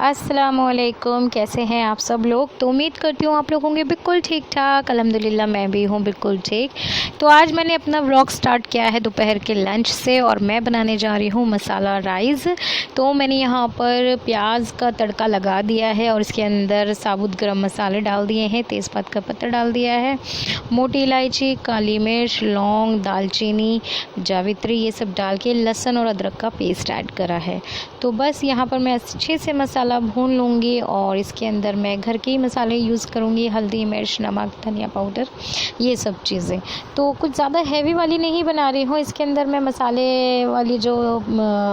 अस्सलामुअलैकुम, कैसे हैं आप सब लोग। तो उम्मीद करती हूँ आप लोग होंगे बिल्कुल ठीक ठाक। अल्हम्दुलिल्लाह मैं भी हूँ बिल्कुल ठीक। तो आज मैंने अपना व्लॉग स्टार्ट किया है दोपहर के लंच से और मैं बनाने जा रही हूँ मसाला राइस। तो मैंने यहाँ पर प्याज का तड़का लगा दिया है और इसके अंदर साबुत गरम मसाले डाल दिए हैं, तेज़पात का पत्ता डाल दिया है, मोटी इलायची, काली मिर्च, लौंग, दालचीनी, जावित्री, ये सब डाल के लहसुन और अदरक का पेस्ट ऐड करा है। तो बस यहाँ पर मैं अच्छे से मसाला भून लूँगी और इसके अंदर मैं घर के ही मसाले यूज़ करूँगी, हल्दी, मिर्च, नमक, धनिया पाउडर, ये सब चीज़ें। तो कुछ ज़्यादा हैवी वाली नहीं बना रही हूँ। इसके अंदर मैं मसाले वाली जो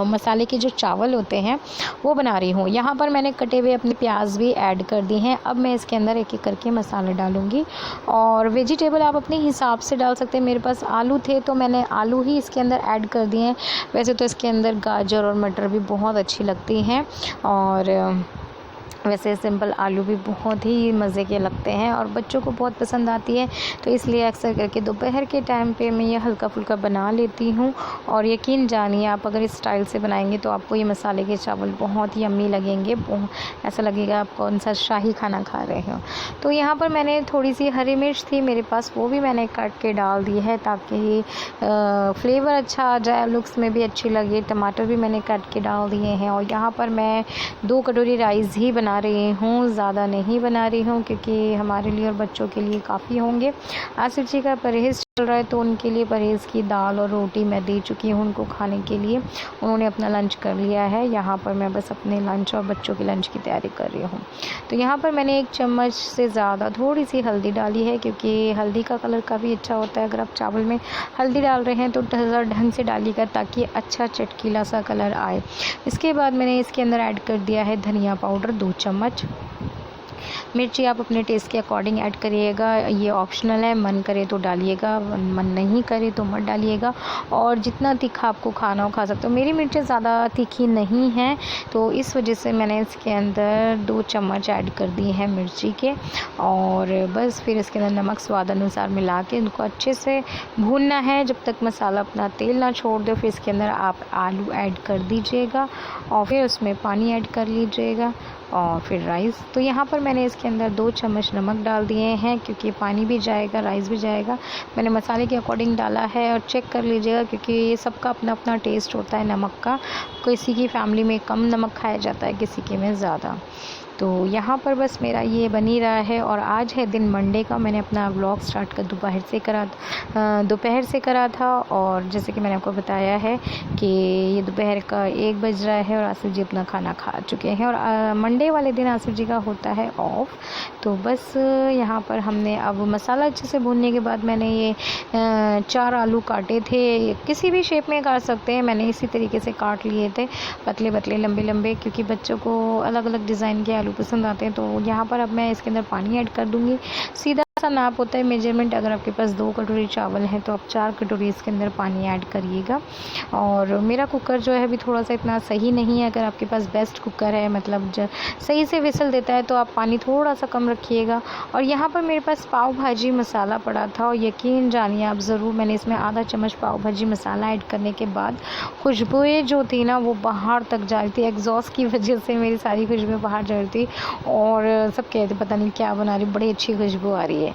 मसाले के जो चावल होते हैं वो बना रही हूँ। यहाँ पर मैंने कटे हुए अपने प्याज भी ऐड कर दिए हैं। अब मैं इसके अंदर एक एक करके मसाले डालूँगी और वेजिटेबल आप अपने हिसाब से डाल सकते हैं। मेरे पास आलू थे तो मैंने आलू ही इसके अंदर ऐड कर दिए हैं। वैसे तो इसके अंदर गाजर और मटर भी बहुत अच्छी लगती हैं और वैसे सिंपल आलू भी बहुत ही मज़े के लगते हैं और बच्चों को बहुत पसंद आती है। तो इसलिए अक्सर करके दोपहर के टाइम पे मैं ये हल्का फुल्का बना लेती हूँ और यकीन जानिए आप अगर इस स्टाइल से बनाएंगे तो आपको ये मसाले के चावल बहुत ही यम्मी लगेंगे। ऐसा लगेगा आप कौन सा शाही खाना खा रहे हो। तो यहाँ पर मैंने थोड़ी सी हरी मिर्च थी मेरे पास, वो भी मैंने काट के डाल दी है ताकि फ्लेवर अच्छा आ जाए, लुक्स में भी अच्छी लगे। टमाटर भी मैंने काट के डाल दिए हैं और यहाँ पर मैं 2 कटोरी राइस ही बना रही हूँ, ज़्यादा नहीं बना रही हूँ क्योंकि हमारे लिए और बच्चों के लिए काफ़ी होंगे। आसिफ जी का परहेज़ चल रहा है तो उनके लिए परहेज़ की दाल और रोटी मैं दे चुकी हूँ उनको खाने के लिए। उन्होंने अपना लंच कर लिया है। यहाँ पर मैं बस अपने लंच और बच्चों के लंच की तैयारी कर रही हूँ। तो यहाँ पर मैंने 1 चम्मच से ज़्यादा थोड़ी सी हल्दी डाली है क्योंकि हल्दी का कलर काफ़ी अच्छा होता है। अगर आप चावल में हल्दी डाल रहे हैं तो ढंग से डालिएगा ताकि अच्छा चटकीला सा कलर आए। इसके बाद मैंने इसके अंदर ऐड कर दिया है धनिया पाउडर 2 चम्मच। मिर्ची आप अपने टेस्ट के अकॉर्डिंग ऐड करिएगा, ये ऑप्शनल है, मन करे तो डालिएगा, मन नहीं करे तो मत डालिएगा। और जितना तीखा आपको खाना हो खा सकते हो। मेरी मिर्चें ज़्यादा तीखी नहीं हैं तो इस वजह से मैंने इसके अंदर 2 चम्मच ऐड कर दिए हैं मिर्ची के। और बस फिर इसके अंदर नमक स्वाद अनुसार मिला के इनको अच्छे से भूनना है जब तक मसाला अपना तेल ना छोड़ दे। फिर इसके अंदर आप आलू ऐड कर दीजिएगा और फिर उसमें पानी ऐड कर लीजिएगा और फिर राइस। तो यहाँ पर मैंने इसके अंदर 2 चम्मच नमक डाल दिए हैं क्योंकि पानी भी जाएगा, राइस भी जाएगा। मैंने मसाले के अकॉर्डिंग डाला है और चेक कर लीजिएगा क्योंकि ये सबका अपना अपना टेस्ट होता है नमक का। किसी की फैमिली में कम नमक खाया जाता है, किसी के में ज़्यादा। तो यहाँ पर बस मेरा ये बन ही रहा है और आज है दिन मंडे का। मैंने अपना व्लॉग स्टार्ट कर दोपहर से करा था और जैसे कि मैंने आपको बताया है कि ये दोपहर का 1 बज रहा है और आसिफ जी अपना खाना खा चुके हैं और मंडे वाले दिन आसिफ जी का होता है ऑफ। तो बस यहाँ पर हमने अब मसाला अच्छे से भूनने के बाद मैंने ये 4 आलू काटे थे, किसी भी शेप में काट सकते हैं। मैंने इसी तरीके से काट लिए थे, पतले पतले लंबे लंबे, क्योंकि बच्चों को अलग अलग डिज़ाइन के आलू पसंद आते हैं। तो यहाँ पर अब मैं इसके अंदर पानी ऐड कर दूँगी। सीधा सा नाप होता है मेजरमेंट। अगर आपके पास 2 कटोरी चावल हैं तो आप 4 कटोरी इसके अंदर पानी ऐड करिएगा। और मेरा कुकर जो है अभी थोड़ा सा इतना सही नहीं है। अगर आपके पास बेस्ट कुकर है, मतलब सही से विसल देता है, तो आप पानी थोड़ा सा कम रखिएगा। और यहाँ पर मेरे पास पाव भाजी मसाला पड़ा था और यकीन जानिए आप ज़रूर, मैंने इसमें आधा चम्मच पाव भाजी मसाला ऐड करने के बाद खुशबुएँ जो थी ना वो बाहर तक जा रही थी। एग्जॉस्ट की वजह से मेरी सारी खुशबुएँ बाहर जा रही थी और सब कहते पता नहीं क्या बना रही, बड़ी अच्छी खुशबू आ रही है।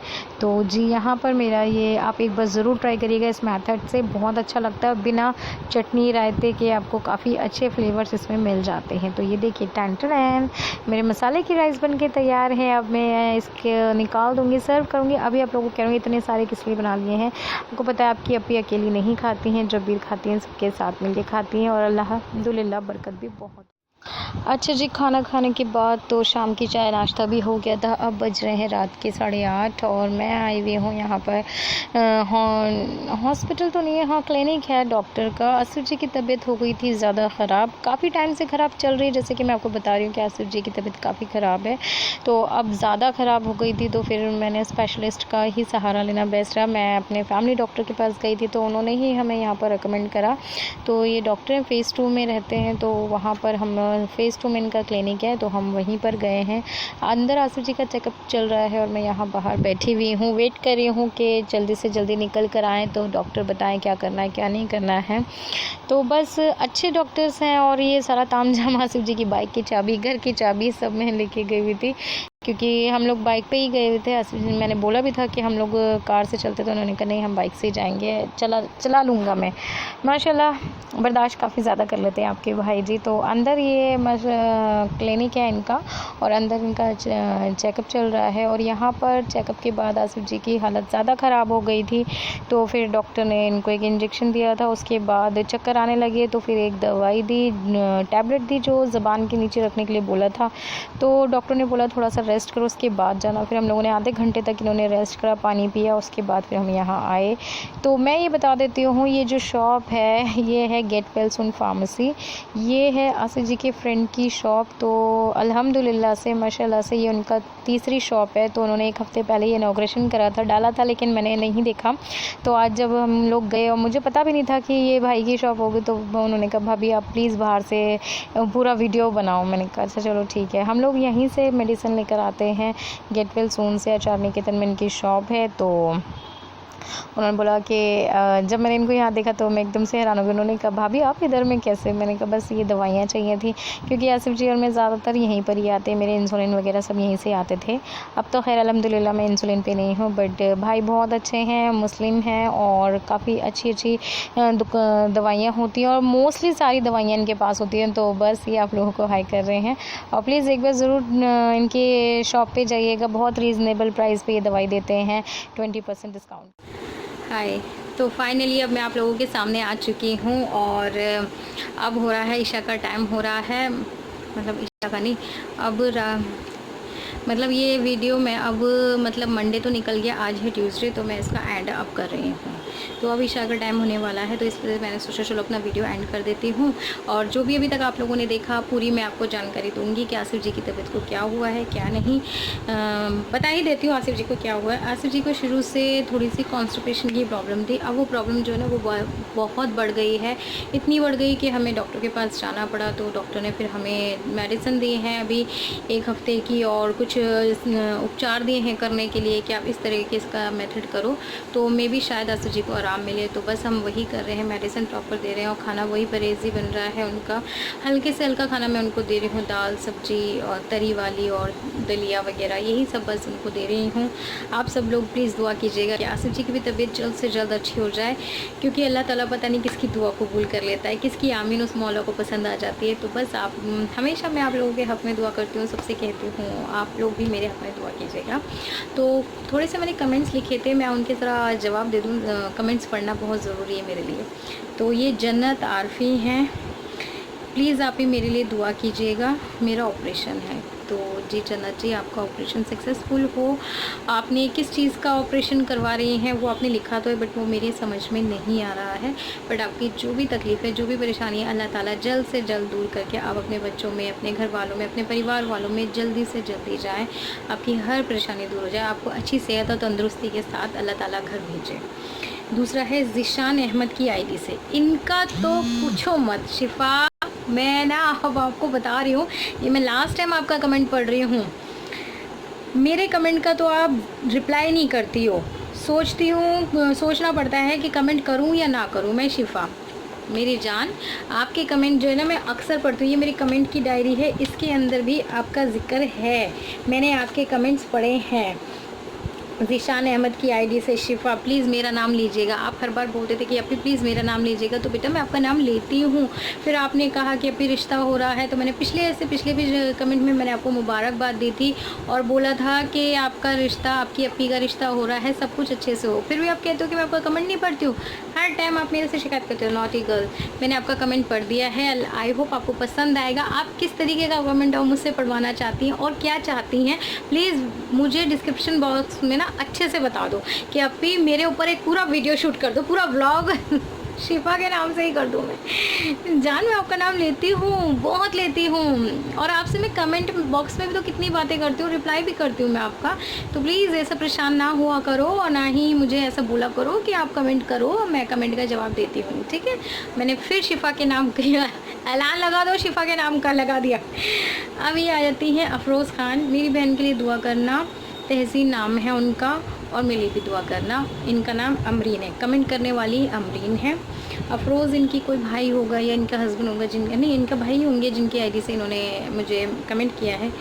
तो जी यहाँ पर मेरा ये आप एक बार ज़रूर ट्राई करिएगा इस मेथड से, बहुत अच्छा लगता है। बिना चटनी रायते के आपको काफ़ी अच्छे फ्लेवर्स इसमें मिल जाते हैं। तो ये देखिए टैन मेरे मसाले की राइस बनके तैयार है। अब मैं इसके निकाल दूँगी, सर्व करूँगी। अभी आप लोगों को कह रही हूँ इतने सारे किस लिए बना लिए हैं। आपको पता है आपकी अपी अकेली नहीं खाती हैं, जब भी खाती हैं सबके साथ मिल के खाती हैं और अल्हम्दुलिल्लाह बरकत भी बहुत। अच्छा जी, खाना खाने के बाद तो शाम की चाय नाश्ता भी हो गया था। अब बज रहे हैं रात के 8:30 और मैं आई हुई हूँ यहाँ पर हॉस्पिटल तो नहीं है, हाँ क्लिनिक है डॉक्टर का। आसिफ जी की तबीयत हो गई थी ज़्यादा ख़राब, काफ़ी टाइम से ख़राब चल रही है। जैसे कि मैं आपको बता रही हूँ कि आसिफ जी की तबीयत काफ़ी ख़राब है, तो अब ज़्यादा ख़राब हो गई थी तो फिर मैंने स्पेशलिस्ट का ही सहारा लेना बेस्ट रहा। मैं अपने फैमिली डॉक्टर के पास गई थी तो उन्होंने ही हमें यहाँ पर रिकमेंड करा। तो ये डॉक्टर फ़ेज़ 2 में रहते हैं तो वहाँ पर हम फेज़ 2 में इनका क्लिनिक है, तो हम वहीं पर गए हैं। अंदर आसिफ जी का चेकअप चल रहा है और मैं यहाँ बाहर बैठी हुई हूँ, वेट कर रही हूँ कि जल्दी से जल्दी निकल कर आएँ तो डॉक्टर बताएं क्या करना है क्या नहीं करना है। तो बस अच्छे डॉक्टर्स हैं। और ये सारा तामझाम आसिफ जी की बाइक की चाबी, घर की चाबी सब मैं लेके गई हुई थी, क्योंकि हम लोग बाइक पे ही गए हुए थे। मैंने बोला भी था कि हम लोग कार से चलते, तो उन्होंने कहा नहीं हम बाइक से ही जाएंगे, चला लूँगा मैं। माशाल्लाह बर्दाश्त काफ़ी ज़्यादा कर लेते हैं आपके भाई जी। तो अंदर ये क्लिनिक है इनका और अंदर इनका चेकअप चल रहा है। और यहाँ पर चेकअप के बाद आसिफ जी की हालत ज़्यादा ख़राब हो गई थी, तो फिर डॉक्टर ने इनको एक इंजेक्शन दिया था। उसके बाद चक्कर आने लगे, तो फिर एक दवाई दी, टैबलेट दी जो ज़बान के नीचे रखने के लिए बोला था। तो डॉक्टर ने बोला थोड़ा सा रेस्ट करो, उसके बाद जाना। फिर हम लोगों ने आधे घंटे तक इन्होंने रेस्ट करा, पानी पिया, उसके बाद फिर हम यहाँ आए। तो मैं ये बता देती हूँ, ये जो शॉप है ये है गेट वेल सून फार्मेसी। ये है आसिफ जी के फ्रेंड की शॉप। तो अल्हम्दुलिल्लाह से माशाल्लाह से ये उनका तीसरी शॉप है। तो उन्होंने एक हफ़्ते पहले ये इनॉग्रेशन करा था, डाला था, लेकिन मैंने नहीं देखा। तो आज जब हम लोग गए और मुझे पता भी नहीं था कि ये भाई की शॉप होगी, तो उन्होंने कहा भाभी आप प्लीज़ बाहर से पूरा वीडियो बनाओ। मैंने कहा अच्छा चलो ठीक है। हम लोग यहीं से मेडिसिन लेकर आते हैं, गेट वेल सून से, आचार निकेतन में इनकी शॉप है। तो उन्होंने बोला कि जब मैंने इनको यहाँ देखा तो मैं एकदम से हैरान हो गई। उन्होंने कहा भाभी आप इधर में कैसे? मैंने कहा बस ये दवाइयाँ चाहिए थी, क्योंकि आसिफ जी और मैं ज़्यादातर यहीं पर ही आते, मेरे इंसुलिन वगैरह सब यहीं से आते थे। अब तो खैर अल्हम्दुलिल्लाह मैं इंसुलिन पे नहीं हूँ, बट भाई बहुत अच्छे हैं, मुस्लिम हैं और काफ़ी अच्छी दवाइयाँ होती हैं और मोस्टली सारी दवाइयाँ इनके पास होती हैं। तो बस ये आप लोगों को हाई कर रहे हैं और प्लीज़ एक बार ज़रूर इनके शॉप पे जाइएगा, बहुत रीज़नेबल प्राइस पे ये दवाई देते हैं, 20% डिस्काउंट। हाय, तो फाइनली अब मैं आप लोगों के सामने आ चुकी हूँ और अब हो रहा है ईशा का टाइम हो रहा है, मतलब ईशा का नहीं, अब मतलब ये वीडियो मैं अब मतलब मंडे तो निकल गया, आज है ट्यूसडे, तो मैं इसका एंड अप कर रही हूँ। तो अब ईशा का टाइम होने वाला है, तो इसलिए मैंने सोचा चलो अपना वीडियो एंड कर देती हूँ। और जो भी अभी तक आप लोगों ने देखा पूरी मैं आपको जानकारी दूँगी कि आसिफ जी की तबीयत को क्या हुआ है क्या नहीं। बता ही देती हूँ आसिफ जी को क्या हुआ है। आसिफ जी को शुरू से थोड़ी सी कॉन्स्टिपेशन की प्रॉब्लम थी। अब वो प्रॉब्लम जो है ना वो बहुत बढ़ गई है, इतनी बढ़ गई कि हमें डॉक्टर के पास जाना पड़ा। तो डॉक्टर ने फिर हमें मेडिसिन दी हैं अभी 1 हफ़्ते की और कुछ उपचार दिए हैं करने के लिए कि आप इस तरीके इसका मेथड करो तो मे भी शायद आसिफ जी को आराम मिले। तो बस हम वही कर रहे हैं, मेडिसिन प्रॉपर दे रहे हैं और खाना वही परहेज़ी बन रहा है उनका। हल्के से हल्का खाना मैं उनको दे रही हूँ, दाल सब्जी और तरी वाली और दलिया वगैरह, यही सब बस उनको दे रही हूँ। आप सब लोग प्लीज़ दुआ कीजिएगा कि आसिफ जी की भी तबीयत जल्द से जल्द अच्छी हो जाए, क्योंकि अल्लाह ताला पता नहीं किसकी दुआ कबूल कर लेता है, किसकी आमीन उस मौला को पसंद आ जाती है। तो बस आप हमेशा मैं आप लोगों के हक़ में दुआ करती हूँ, सबसे कहती हूँ आप लोग भी मेरे हक़ में दुआ कीजिएगा। तो थोड़े से मैंने कमेंट्स लिखे थे, मैं उनके ज़रा जवाब दे दूँ। कमेंट्स पढ़ना बहुत ज़रूरी है मेरे लिए। तो ये जन्नत आरफी हैं, प्लीज़ आप ही मेरे लिए दुआ कीजिएगा, मेरा ऑपरेशन है। तो जी जन्नत जी आपका ऑपरेशन सक्सेसफुल हो। आपने किस चीज़ का ऑपरेशन करवा रही हैं वो आपने लिखा तो है, बट वो मेरे समझ में नहीं आ रहा है। बट आपकी जो भी तकलीफ़ है, जो भी परेशानी है, अल्लाह ताला जल्द से जल्द दूर करके आप अपने बच्चों में, अपने घर वालों में, अपने परिवार वालों में जल्दी से जल्दी जाएँ, आपकी हर परेशानी दूर हो जाए, आपको अच्छी सेहत और तंदुरुस्ती के साथ अल्लाह ताला घर भेजे। दूसरा है ज़िशान अहमद की आईडी से, इनका तो पूछो मत शिफा। मैं ना अब आपको बता रही हूँ, ये मैं लास्ट टाइम आपका कमेंट पढ़ रही हूँ, मेरे कमेंट का तो आप रिप्लाई नहीं करती हो। सोचना पड़ता है कि कमेंट करूँ या ना करूँ। मैं शिफा मेरी जान, आपके कमेंट जो है ना मैं अक्सर पढ़ती हूँ, ये मेरी कमेंट की डायरी है, इसके अंदर भी आपका जिक्र है, मैंने आपके कमेंट्स पढ़े हैं। ज़िशान अहमद की आईडी से शिफा प्लीज़ मेरा नाम लीजिएगा। आप हर बार बोलते थे कि अपनी प्लीज़ मेरा नाम लीजिएगा, तो बेटा मैं आपका नाम लेती हूँ। फिर आपने कहा कि अभी रिश्ता हो रहा है, तो मैंने पिछले भी कमेंट में मैंने आपको मुबारकबाद दी थी और बोला था कि आपका रिश्ता, आपकी अपी का रिश्ता हो रहा है, सब कुछ अच्छे से हो। फिर भी आप कहते हो कि मैं आपका कमेंट नहीं पढ़ती हूँ, हर टाइम आप मेरे से शिकायत करते हो। नॉटी गर्ल, मैंने आपका कमेंट पढ़ दिया है, आई होप आपको पसंद आएगा। आप किस तरीके का कमेंट और मुझसे पढ़वाना चाहती हैं और क्या चाहती हैं, प्लीज़ मुझे डिस्क्रिप्शन बॉक्स में ना अच्छे से बता दो कि अभी मेरे ऊपर एक पूरा वीडियो शूट कर दो, पूरा व्लॉग शिफा के नाम से ही कर दूँ मैं। जान मैं आपका नाम लेती हूँ, बहुत लेती हूँ, और आपसे मैं कमेंट बॉक्स में भी तो कितनी बातें करती हूँ, रिप्लाई भी करती हूँ मैं आपका। तो प्लीज़ ऐसा परेशान ना हुआ करो और ना ही मुझे ऐसा बोला करो कि आप कमेंट करो, मैं कमेंट का जवाब देती हूँ, ठीक है। मैंने फिर शिफा के नाम का ऐलान लगा दो, शिफा के नाम का लगा दिया। अभी आ जाती हैं अफरोज़ खान। मेरी बहन के लिए दुआ करना, तहसीन नाम है उनका, और मेरे लिए भी दुआ करना। इनका नाम अमरीन है, कमेंट करने वाली अमरीन है। अफरोज़ इनकी कोई भाई होगा या इनका हस्बैंड होगा, जिनका नहीं, इनका भाई होंगे जिनकी आईडी से इन्होंने मुझे कमेंट किया है।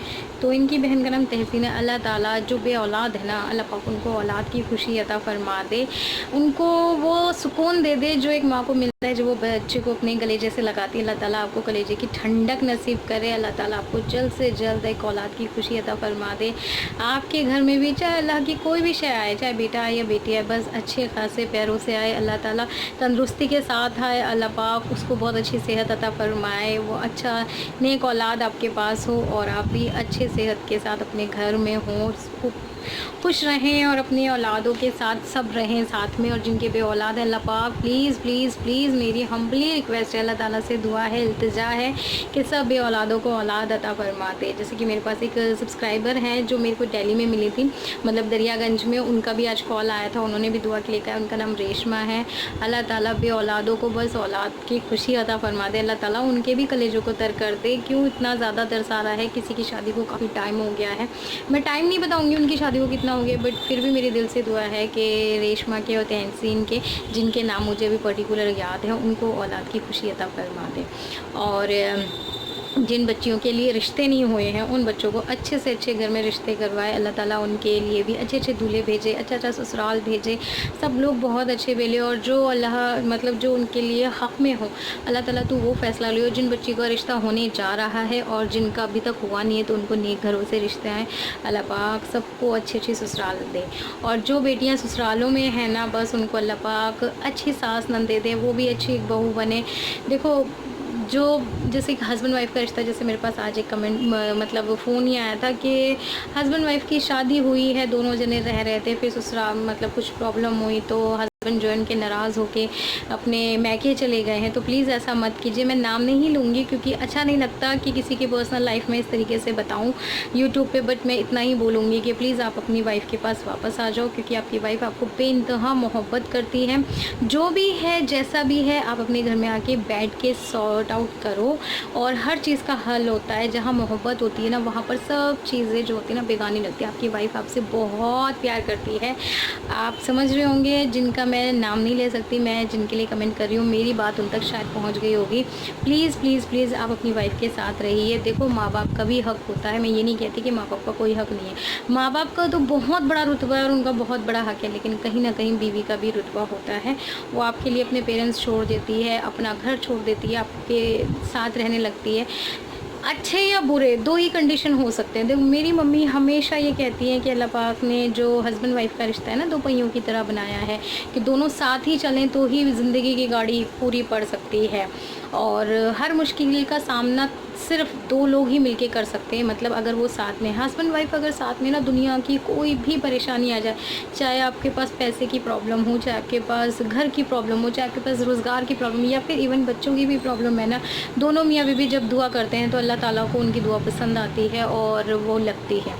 तो इनकी बहन का नाम तहसीन है। अल्लाह ताला जो बे औलाद है ना, अल्लाह पाक उनको औलाद की खुशी अता फरमा दे, उनको वो सुकून दे दे जो एक माँ को मिलता है, जो वो बच्चे को अपने कलेजे से लगाती है। अल्लाह ताला आपको कलेजे की ठंडक नसीब करे। अल्लाह ताला आपको जल्द से जल्द एक औलाद की खुशी अता फरमा दे। आपके घर में भी चाहे अल्लाह की कोई भी शय आए, चाहे बेटा आए या बेटी आए, बस अच्छे खासे प्यारों से आए। अल्लाह ताला तंदुरुस्ती के साथ आए। अल्लाह पाक उसको बहुत अच्छी सेहत अता फरमाए, वो अच्छा नेक औलाद आपके पास हो और आप भी अच्छे सेहत के साथ अपने घर में हों, खुश रहें और अपनी औलादों के साथ सब रहें साथ में। और जिनके बे औलाद है, अल्लाह पाक प्लीज़ प्लीज़ प्लीज़ मेरी हम्बली रिक्वेस्ट है, अल्लाह ताला से दुआ है, इल्तिजा है कि सब बे औलादों को औलाद अता फरमाते। जैसे कि मेरे पास एक सब्सक्राइबर हैं जो मेरे को दिल्ली में मिली थी, मतलब दरियागंज में, उनका भी आज कॉल आया था, उन्होंने भी दुआ के लिए कहा। उनका नाम रेशमा है। अल्लाह ताला बे औलादों को बस औलाद की खुशी अता फरमा दे। अल्लाह ताला उनके भी कलेजों को तर कर दे। क्यों इतना ज़्यादा तरस आ रहा है, किसी की शादी को काफ़ी टाइम हो गया है, मैं टाइम नहीं बताऊँगी उनकी शादी को कितना हो गया, बट फिर भी मेरे दिल से दुआ है कि रेशमा के और तहसीन के, जिनके नाम मुझे अभी पर्टिकुलर याद है, उनको औलाद की खुशी अता फरमा दे। और जिन बच्चियों के लिए रिश्ते नहीं हुए हैं, उन बच्चों को अच्छे से अच्छे घर में रिश्ते करवाए। अल्लाह ताला उनके लिए भी अच्छे अच्छे दूल्हे भेजे, अच्छा अच्छा ससुराल भेजे, सब लोग बहुत अच्छे मिले। और जो अल्लाह मतलब जो उनके लिए हक़ में हो, अल्लाह ताला तो वो फ़ैसला लियो। जिन बच्ची का रिश्ता होने जा रहा है और जिनका अभी तक हुआ नहीं है, तो उनको नेक घरों से रिश्ते आएँ। अल्लाह पाक सबको अच्छी अच्छी ससुराल दे। और जो बेटियाँ ससुरालों में हैं ना, बस उनको अल्लाह पाक अच्छी सास नंदे दे, वो भी अच्छी एक बहू बने। देखो जो जैसे हस्बैंड वाइफ का रिश्ता, जैसे मेरे पास आज एक कमेंट मतलब फ़ोन ही आया था कि हस्बैंड वाइफ की शादी हुई है, दोनों जने रह रहे थे, फिर ससुराल मतलब कुछ प्रॉब्लम हुई तो हस्बैंड जो है उनके नाराज़ होके अपने मैके चले गए हैं। तो प्लीज़ ऐसा मत कीजिए। मैं नाम नहीं लूँगी क्योंकि अच्छा नहीं लगता कि किसी की पर्सनल लाइफ में इस तरीके से बताऊँ यूट्यूब पे, बट मैं इतना ही बोलूँगी कि प्लीज़ आप अपनी वाइफ के पास वापस आ जाओ, क्योंकि आपकी वाइफ आपको बेइंतहा मोहब्बत करती है। जो भी है जैसा भी है, आप अपने घर में आके बैठ के सॉर्ट आउट करो, और हर चीज़ का हल होता है। जहाँ मोहब्बत होती है ना, वहाँ पर सब चीज़ें जो होती है ना बेगानी लगती है। आपकी वाइफ आपसे बहुत प्यार करती है, आप समझ रहे होंगे। जिनका मैं नाम नहीं ले सकती, मैं जिनके लिए कमेंट कर रही हूँ, मेरी बात उन तक शायद पहुँच गई होगी। प्लीज़ प्लीज़ प्लीज़ आप अपनी वाइफ के साथ रहिए। देखो माँ बाप का भी हक़ होता है, मैं ये नहीं कहती कि माँ बाप का कोई हक़ नहीं है। माँ बाप का तो बहुत बड़ा रुतबा है और उनका बहुत बड़ा हक़ है, लेकिन कहीं ना कहीं बीवी का भी रुतबा होता है। वो आपके लिए अपने पेरेंट्स छोड़ देती है, अपना घर छोड़ देती है, आपके साथ रहने लगती है। अच्छे या बुरे दो ही कंडीशन हो सकते हैं। देखो मेरी मम्मी हमेशा ये कहती हैं कि अल्लाह पाक ने जो हस्बैंड वाइफ का रिश्ता है ना, दो पहियों की तरह बनाया है कि दोनों साथ ही चलें तो ही ज़िंदगी की गाड़ी पूरी पड़ सकती है। और हर मुश्किल का सामना सिर्फ दो लोग ही मिलके कर सकते हैं। मतलब अगर वो साथ में, हस्बैंड वाइफ अगर साथ में ना, दुनिया की कोई भी परेशानी आ जाए, चाहे आपके पास पैसे की प्रॉब्लम हो, चाहे आपके पास घर की प्रॉब्लम हो, चाहे आपके पास रोज़गार की प्रॉब्लम, या फिर इवन बच्चों की भी प्रॉब्लम है ना, दोनों मियाँ बीवी जब दुआ करते हैं तो अल्लाह ताला को उनकी दुआ पसंद आती है और वो लगती है।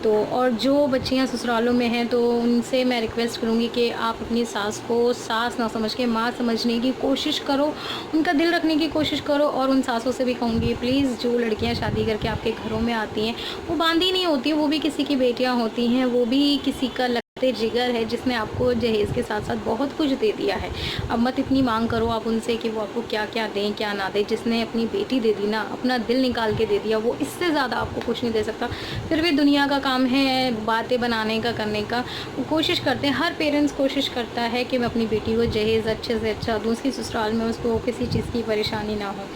तो और जो बच्चियाँ ससुरालों में हैं, तो उनसे मैं रिक्वेस्ट करूँगी कि आप अपनी सास को सास ना समझ के माँ समझने की कोशिश करो, उनका दिल रखने की कोशिश करो। और उन सासों से भी कहूँगी प्लीज़, जो लड़कियां शादी करके आपके घरों में आती हैं, वो बांधी नहीं होती, वो भी किसी की बेटियां होती हैं, वो भी किसी का लगते जिगर है जिसने आपको जहेज़ के साथ साथ बहुत कुछ दे दिया है। अब मत इतनी मांग करो आप उनसे कि वो आपको क्या क्या दें क्या ना दें। जिसने अपनी बेटी दे दी ना, अपना दिल निकाल के दे दिया, वो इससे ज़्यादा आपको कुछ नहीं दे सकता। फिर भी दुनिया का काम है बातें बनाने का, करने का। वो कोशिश करते हैं, हर पेरेंट्स कोशिश करता है कि मैं अपनी बेटी को जहेज़ अच्छे से अच्छा दूँ, उसकी ससुराल में उसको किसी चीज़ की परेशानी ना हो।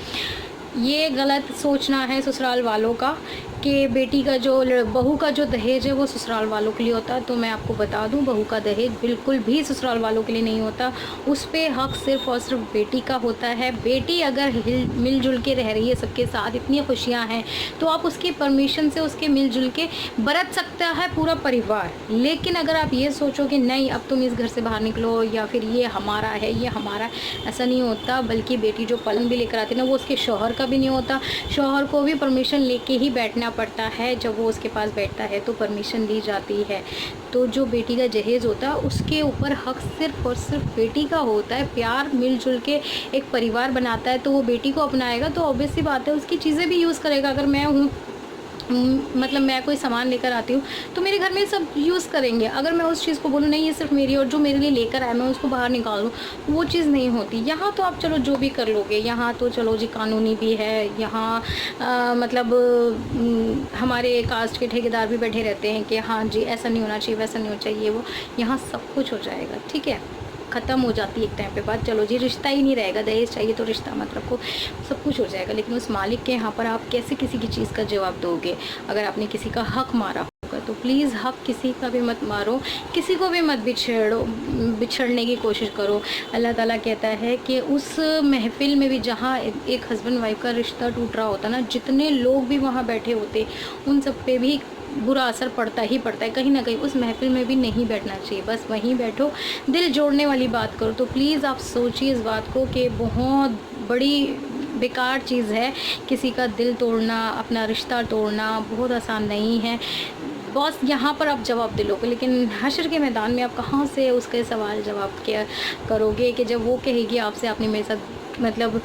ये गलत सोचना है ससुराल वालों का कि बेटी का जो बहू का जो दहेज है वो ससुराल वालों के लिए होता है। तो मैं आपको बता दूं, बहू का दहेज बिल्कुल भी ससुराल वालों के लिए नहीं होता। उस पे हक सिर्फ़ और सिर्फ बेटी का होता है। बेटी अगर मिलजुल के रह रही है सबके साथ, इतनी खुशियाँ हैं, तो आप उसकी परमिशन से उसके मिलजुल के बरत सकता है पूरा परिवार। लेकिन अगर आप ये सोचो कि नहीं अब तुम इस घर से बाहर निकलो या फिर ये हमारा है, ये हमारा, ऐसा नहीं होता। बल्कि बेटी जो पलंग भी लेकर आती है ना, वो उसके शौहर का भी नहीं होता। शौहर को भी परमिशन लेके ही बैठना पड़ता है। जब वो उसके पास बैठता है तो परमिशन ली जाती है। तो जो बेटी का जहेज़ होता है उसके ऊपर हक सिर्फ़ और सिर्फ बेटी का होता है। प्यार मिलजुल के एक परिवार बनाता है, तो वो बेटी को अपनाएगा तो ऑब्वियस सी बात है उसकी चीज़ें भी यूज़ करेगा। अगर मैं हूँ, मतलब मैं कोई सामान लेकर आती हूँ तो मेरे घर में सब यूज़ करेंगे। अगर मैं उस चीज़ को बोलूँ नहीं ये सिर्फ मेरी, और जो मेरे लिए लेकर आया मैं उसको बाहर निकाल दूँ, वो चीज़ नहीं होती। यहाँ तो आप चलो जो भी कर लोगे, यहाँ तो चलो जी कानूनी भी है। यहाँ मतलब हमारे कास्ट के ठेकेदार भी बैठे रहते हैं कि हाँ जी ऐसा नहीं होना चाहिए, वैसा नहीं होना चाहिए, वो यहाँ सब कुछ हो जाएगा। ठीक है, ख़त्म हो जाती है एक टाइम पे बात, चलो जी रिश्ता ही नहीं रहेगा, दहेज चाहिए तो रिश्ता मत रखो, सब कुछ हो जाएगा। लेकिन उस मालिक के यहाँ पर आप कैसे किसी की चीज़ का जवाब दोगे? अगर आपने किसी का हक मारा होगा तो प्लीज़ हक किसी का भी मत मारो, किसी को भी मत बिछड़ने की कोशिश करो। अल्लाह ताला कहता है कि उस महफिल में भी जहाँ एक हस्बैंड वाइफ का रिश्ता टूट रहा होता ना, जितने लोग भी वहाँ बैठे होते उन सब पे भी बुरा असर पड़ता ही पड़ता है। कहीं ना कहीं उस महफिल में भी नहीं बैठना चाहिए, बस वहीं बैठो, दिल जोड़ने वाली बात करो। तो प्लीज़ आप सोचिए इस बात को कि बहुत बड़ी बेकार चीज़ है किसी का दिल तोड़ना, अपना रिश्ता तोड़ना बहुत आसान नहीं है। बॉस यहाँ पर आप जवाब दिलोगे, लेकिन हशर के मैदान में आप कहाँ से उसके सवाल जवाब क्या करोगे कि जब वो कहेगी आपसे आपने मेरे साथ, मतलब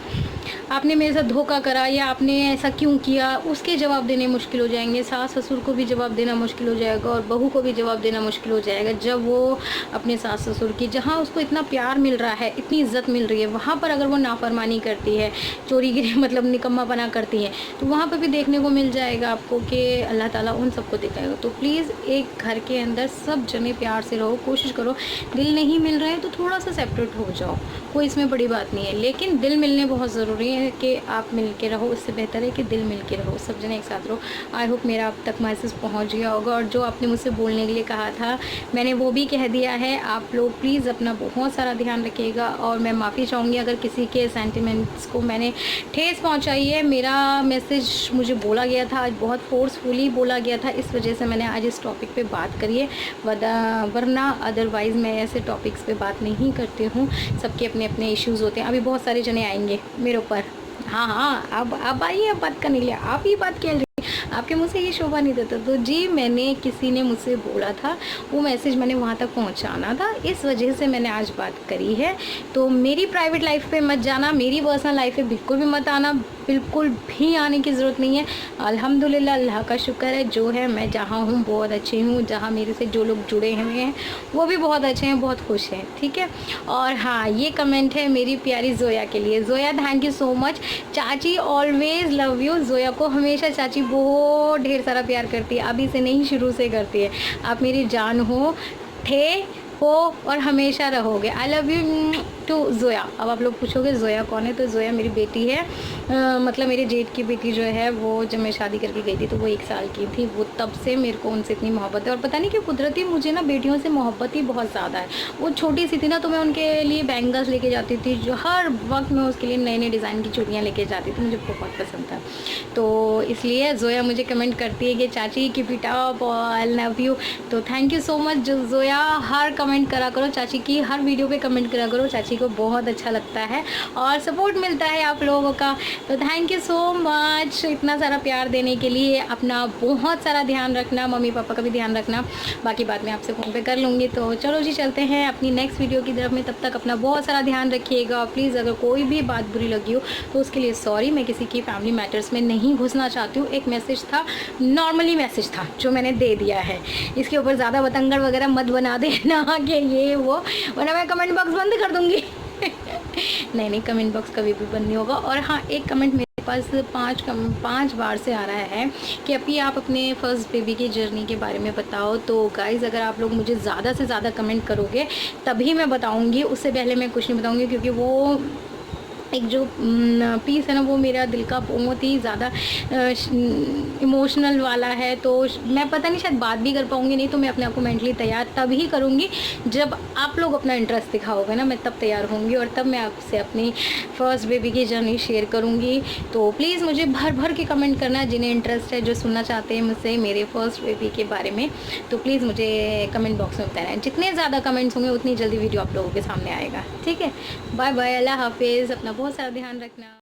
आपने मेरे साथ धोखा करा या आपने ऐसा क्यों किया, उसके जवाब देने मुश्किल हो जाएंगे। सास ससुर को भी जवाब देना मुश्किल हो जाएगा और बहू को भी जवाब देना मुश्किल हो जाएगा। जब वो अपने सास ससुर की, जहाँ उसको इतना प्यार मिल रहा है, इतनी इज्जत मिल रही है, वहाँ पर अगर वो नाफरमानी करती है, चोरीगिरी मतलब निकम्मापना करती है, तो वहाँ पर भी देखने को मिल जाएगा आपको कि अल्लाह ताला उन सबको दिखाएगा। तो प्लीज़ एक घर के अंदर सब जने प्यार से रहो, कोशिश करो। दिल नहीं मिल रहा है तो थोड़ा सा सेपरेट हो जाओ, कोई इसमें बड़ी बात नहीं है। लेकिन दिल मिलने बहुत ज़रूरी है कि आप मिल के रहो, इससे बेहतर है कि दिल मिल के रहो, सब जने एक साथ रहो। आई होप मेरा आप तक मैसेज पहुंच गया होगा, और जो आपने मुझसे बोलने के लिए कहा था मैंने वो भी कह दिया है। आप लोग प्लीज़ अपना बहुत सारा ध्यान रखिएगा, और मैं माफ़ी चाहूँगी अगर किसी के सेंटिमेंट्स को मैंने ठेस पहुँचाई है। मेरा मैसेज मुझे बोला गया था आज, बहुत फोर्सफुली बोला गया था, इस वजह से मैंने आज इस टॉपिक पर बात करी है, वरना अदरवाइज़ मैं ऐसे टॉपिक्स पर बात नहीं करती हूँ। सबके अपने अपने इश्यूज़ होते हैं। अभी बहुत सारे जने आएंगे मेरे ऊपर, हाँ अब आइए, अब बात करने के लिए आप ही बात कह रही, आपके मुँह से ये शोभा नहीं देता। तो जी मैंने, किसी ने मुझसे बोला था, वो मैसेज मैंने वहाँ तक पहुँचाना था, इस वजह से मैंने आज बात करी है। तो मेरी प्राइवेट लाइफ पे मत जाना, मेरी पर्सनल लाइफ पे बिल्कुल भी मत आना, बिल्कुल भी आने की ज़रूरत नहीं है। अल्हम्दुलिल्लाह, अल्लाह का शुक्र है, जो है मैं जहाँ हूँ बहुत अच्छी हूँ, जहाँ मेरे से जो लोग जुड़े हुए हैं वो भी बहुत अच्छे हैं, बहुत खुश हैं। ठीक है, और हाँ ये कमेंट है मेरी प्यारी जोया के लिए। Zoya thank you so much, चाची ऑलवेज़ लव यू। जोया को हमेशा चाची बहुत ढेर सारा प्यार करती है, अभी से नहीं शुरू से करती है। आप मेरी जान हो और हमेशा रहोगे। I love you too Zoya. अब आप लोग पूछोगे जोया कौन है, तो जोया मेरी बेटी है, मतलब मेरे जेठ की बेटी जो है, वो जब मैं शादी करके गई थी तो वो 1 साल की थी। वो तब से मेरे को उनसे इतनी मोहब्बत है, और पता नहीं क्यों कुदरती मुझे ना बेटियों से मोहब्बत ही बहुत ज़्यादा है। वो छोटी सी थी ना, तो मैं उनके लिए बैंगल्स लेके जाती थी, जो हर वक्त मैं उसके लिए नए नए डिज़ाइन की चूड़ियाँ लेके जाती थी, मुझे बहुत पसंद था। तो इसलिए जोया मुझे कमेंट करती है कि चाची keep it up, I love you. तो thank you so much Zoya, हर कमेंट करा करो चाची की, हर वीडियो पे कमेंट करा करो, चाची को बहुत अच्छा लगता है और सपोर्ट मिलता है आप लोगों का। तो थैंक यू सो मच इतना सारा प्यार देने के लिए। अपना बहुत सारा ध्यान रखना, मम्मी पापा का भी ध्यान रखना, बाकी बात मैं आपसे फ़ोन पे कर लूँगी। तो चलो जी चलते हैं अपनी नेक्स्ट वीडियो की तरफ में, तब तक अपना बहुत सारा ध्यान रखिएगा। प्लीज़ अगर कोई भी बात बुरी लगी हो तो उसके लिए सॉरी, मैं किसी की फैमिली मैटर्स में नहीं घुसना चाहती हूँ। एक मैसेज था, नॉर्मली मैसेज था जो मैंने दे दिया है, इसके ऊपर ज़्यादा बतंगड़ वगैरह मत बना देना कि ये वो, वरना मैं कमेंट बॉक्स बंद कर दूँगी। नहीं, कमेंट बॉक्स कभी भी बंद नहीं होगा। और हाँ, एक कमेंट मेरे पास 5 बार से आ रहा है कि अभी आप अपने फर्स्ट बेबी की जर्नी के बारे में बताओ। तो गाइज़, अगर आप लोग मुझे ज़्यादा से ज़्यादा कमेंट करोगे तभी मैं बताऊंगी, उससे पहले मैं कुछ नहीं बताऊंगी, क्योंकि वो एक जो पीस है ना वो मेरा दिल का बहुत ही ज़्यादा इमोशनल वाला है। तो मैं पता नहीं शायद बात भी कर पाऊँगी, नहीं तो मैं अपने आप को मेंटली तैयार तब ही करूँगी जब आप लोग अपना इंटरेस्ट दिखाओगे ना, मैं तब तैयार होंगी और तब मैं आपसे अपनी फ़र्स्ट बेबी की जर्नी शेयर करूँगी। तो प्लीज़ मुझे भर भर के कमेंट करना जिन्हें इंटरेस्ट है, जो सुनना चाहते हैं मुझसे मेरे फ़र्स्ट बेबी के बारे में, तो प्लीज़ मुझे कमेंट बॉक्स में बताना। जितने ज़्यादा कमेंट्स होंगे उतनी जल्दी वीडियो आप लोगों के सामने आएगा। ठीक है, बाय बाय, अल्लाह हाफिज़, अपना बहुत सारा ध्यान रखना।